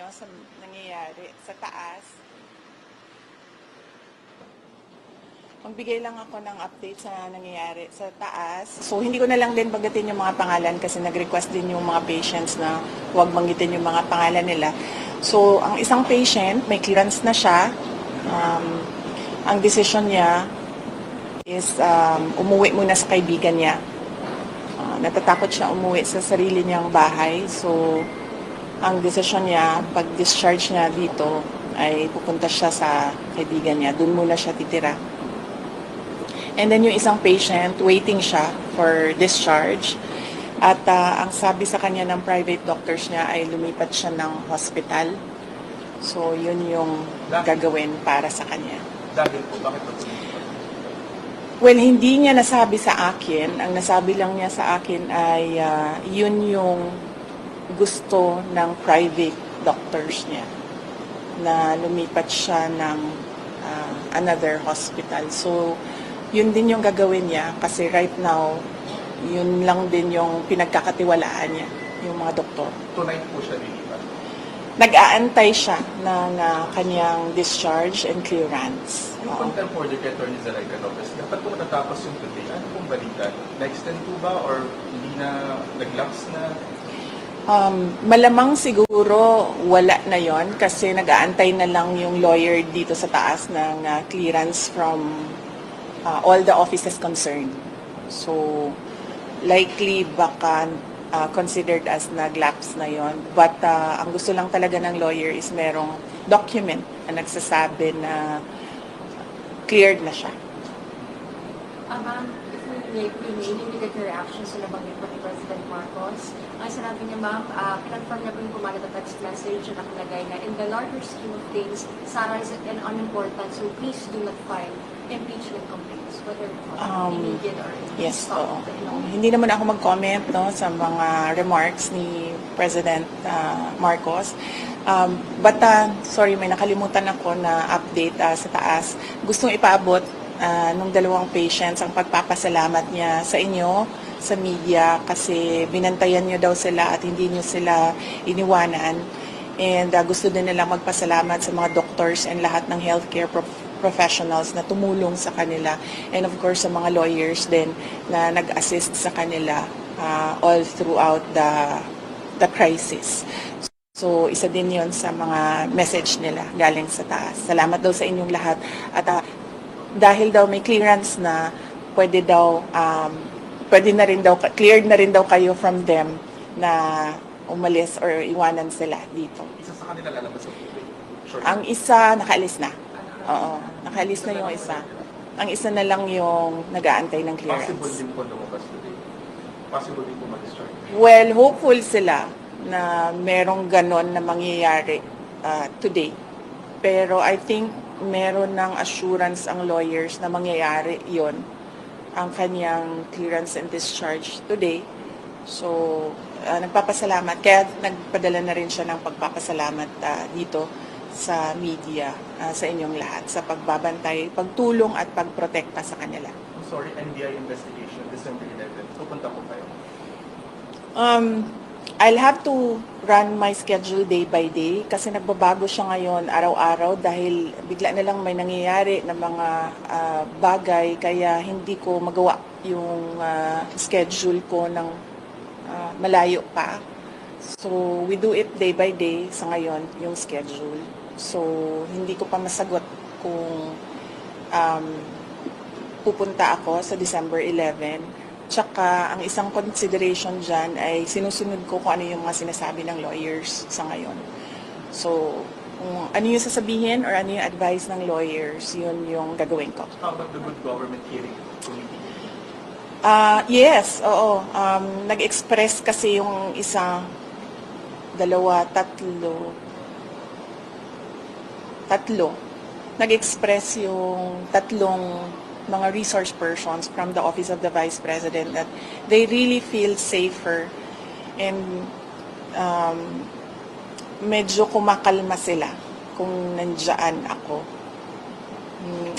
nyo sa nangyayari sa taas. Magbigay lang ako ng update sa nangyayari sa taas. So, hindi ko na lang din banggitin yung mga pangalan kasi nag-request din yung mga patients na huwag banggitin yung mga pangalan nila. So, ang isang patient, may clearance na siya. Ang decision niya is umuwi muna sa kaibigan niya. Natatakot siya umuwi sa sarili niyang bahay. So, ang decision niya, pag-discharge niya dito, ay pupunta siya sa kaibigan niya. Doon muna siya titira. And then yung isang patient, waiting siya for discharge. At ang sabi sa kanya ng private doctors niya ay lumipat siya ng hospital. So yun yung gagawin para sa kanya. Dahil po, bakit po? Well, hindi niya nasabi sa akin. Ang nasabi lang niya sa akin ay yun yung gusto ng private doctors niya na lumipat siya ng another hospital. So yun din yung gagawin niya kasi right now, yun lang din yung pinagkakatiwalaan niya, yung mga doktor. Tunay po siya lilipat. Nag-aantay siya ng kanyang discharge and clearance. Yung contempt order kay Atty. Zalaika Lopez, dapat po matatapos yung today. Ano pong balita? Na-extend po ba or hindi na nag-lapse na? Malamang siguro wala na yon kasi nag-aantay na lang yung lawyer dito sa taas ng clearance from all the offices concerned. So, likely baka considered as nag-lapse na yon. But ang gusto lang talaga ng lawyer is merong document na nagsasabi na cleared na siya. If we may immediate reaction sa nabanggit po ni President Marcos. Ang sinabi niya, ma'am, confirm niya po yung pumalit na text message na nakalagay na in the larger scheme of things, Sara is an unimportant, so please do not file impeachment complaints, whether immediate or Yes, oo. Hindi naman ako mag-comment sa mga remarks ni President Marcos. But sorry, may nakalimutan ako na update sa taas. Gustong ipaabot nung dalawang patients ang pagpapasalamat niya sa inyo, sa media, kasi binantayan niyo daw sila at hindi niyo sila iniwanan. And gusto din nilang magpasalamat sa mga doctors and lahat ng healthcare professionals na tumulong sa kanila. And of course, sa mga lawyers din na nag-assist sa kanila all throughout the crisis. So, isa din yon sa mga message nila galing sa taas. Salamat daw sa inyong lahat. At dahil daw may clearance na, pwede na rin daw, cleared na rin daw kayo from them na umalis or iwanan sila dito. Isa sa kanila lalabas sa tubig. Ang isa, nakaalis na. Oo, nakaalis na yung isa. Ang isa na lang yung nag-aantay ng clearance. Possible din po lumabas today. Possible din po mag-discharge. Well, hopeful sila na merong ganon na mangyayari today. Pero I think meron ng assurance ang lawyers na mangyayari yon ang kanyang clearance and discharge today. So, nagpapasalamat. Kaya nagpadala na rin siya ng pagpapasalamat dito sa media, sa inyong lahat, sa pagbabantay, pagtulong at pagprotekta sa kanila. I'm sorry, NBI investigation, December 11. Pupunta po kayo. I'll have to run my schedule day by day kasi nagbabago siya ngayon araw-araw dahil bigla na lang may nangyayari na mga bagay kaya hindi ko magawa yung schedule ko ng malayo pa. So, we do it day by day sa ngayon, yung schedule. So, hindi ko pa masagot kung pupunta ako sa December 11. Tsaka, ang isang consideration dyan ay sinusunod ko kung ano yung mga sinasabi ng lawyers sa ngayon. So, kung ano yung sasabihin or ano yung advice ng lawyers, yun yung gagawin ko. How about the Good Government Hearing Committee? Yes, oo. Nag-express kasi yung isa, dalawa, tatlo. Nag-express yung tatlong mga resource persons from the Office of the Vice President that they really feel safer and medyo kumakalma sila kung nandiyan ako.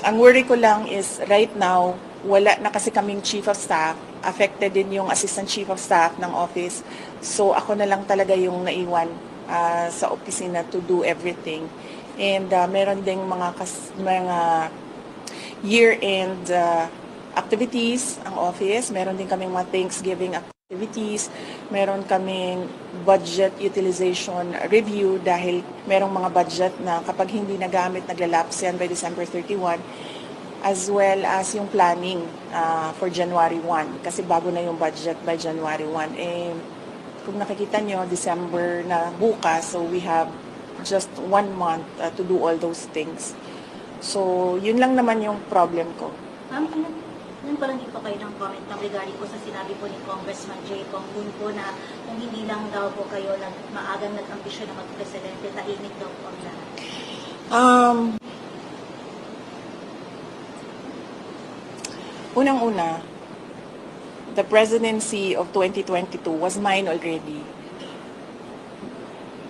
Ang worry ko lang is right now, wala na kasi kaming Chief of Staff, affected din yung Assistant Chief of Staff ng office, so ako na lang talaga yung naiwan sa opisina to do everything. And meron ding mga year-end activities ang office. Meron din kaming mga Thanksgiving activities. Meron kaming budget utilization review dahil merong mga budget na kapag hindi nagamit, naglalapse yan by December 31, as well as yung planning for January 1 kasi bago na yung budget by January 1. Kung nakikita nyo, December na bukas, so we have just 1 month to do all those things. So, yun lang naman yung problem ko. Ma'am, yun pa lang din po kayo ng comment regarding po sa sinabi po ni Congressman Jay Pong po na kung hindi lang daw po kayo maagang nag-ambisyon na mag-presidente, tahimik daw po ang lahat. Unang-una, the presidency of 2022 was mine already.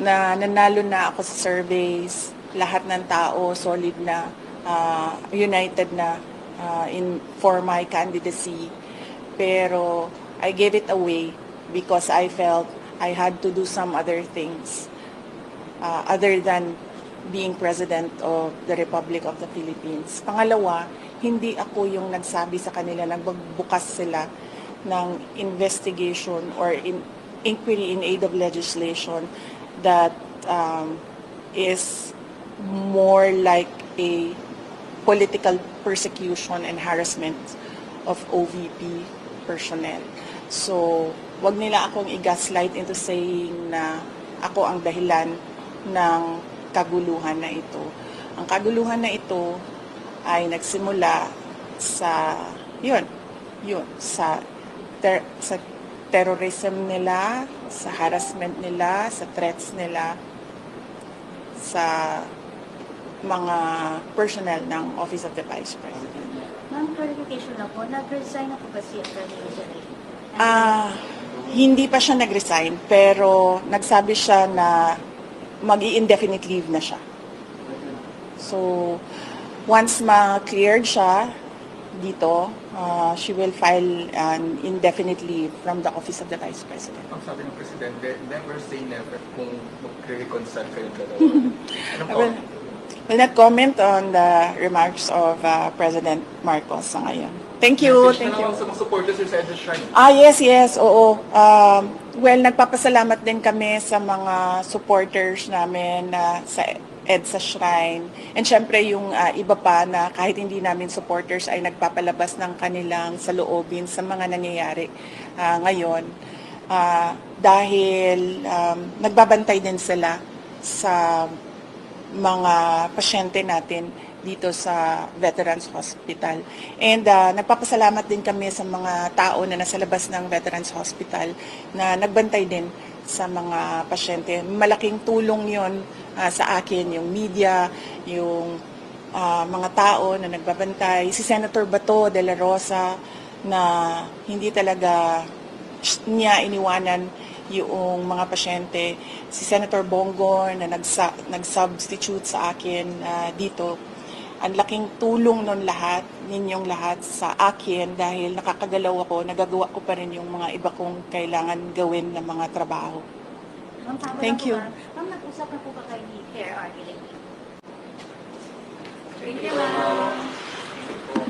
Nanalo na ako sa surveys, lahat ng tao solid na, united na for my candidacy. Pero I gave it away because I felt I had to do some other things other than being President of the Republic of the Philippines. Pangalawa, hindi ako yung nagsabi sa kanila, nagbukas sila ng investigation or inquiry in aid of legislation that is more like a political persecution and harassment of OVP personnel. So, wag nila akong i-gaslight into saying na ako ang dahilan ng kaguluhan na ito. Ang kaguluhan na ito ay nagsimula sa sa terrorism nila, sa harassment nila, sa threats nila sa mga personnel ng Office of the Vice President. Ma'am, clarification lang po, nag-resign na po ba si Attorney Rosalie? Hindi pa siya nag-resign, pero nagsabi siya na mag-i-indefinite leave na siya. So, once ma-cleared siya dito, she will file an indefinite leave from the Office of the Vice President. Ang sabi ng Presidente, never say never kung mag-reconcile kayong dalawa. Ano po? Will not comment on the remarks of President Marcos sa ngayon. Thank you. Message Thank na you. lang sa mga supporters sa EDSA Shrine. Yes, oo. Well, nagpapasalamat din kami sa mga supporters namin sa EDSA Shrine. And syempre yung iba pa na kahit hindi namin supporters ay nagpapalabas ng kanilang saloobin sa mga nangyayari ngayon. Dahil nagbabantay din sila sa mga pasyente natin dito sa Veterans Hospital. And nagpapasalamat din kami sa mga tao na nasa labas ng Veterans Hospital na nagbantay din sa mga pasyente. Malaking tulong yon sa akin, yung media, yung mga tao na nagbabantay. Si Senator Bato de la Rosa na hindi talaga niya iniwanan yung mga pasyente. Si Senator Bongo na nag-substitute sa akin dito. Ang laking tulong nun lahat, ninyong lahat sa akin dahil nakakagalaw ako, nagagawa ko pa rin yung mga iba kong kailangan gawin na mga trabaho. Ma'am, tama Thank na po you. ba? Ma'am, nag-usap na po ba kayo ni Claire Arvila? Thank you, ma'am.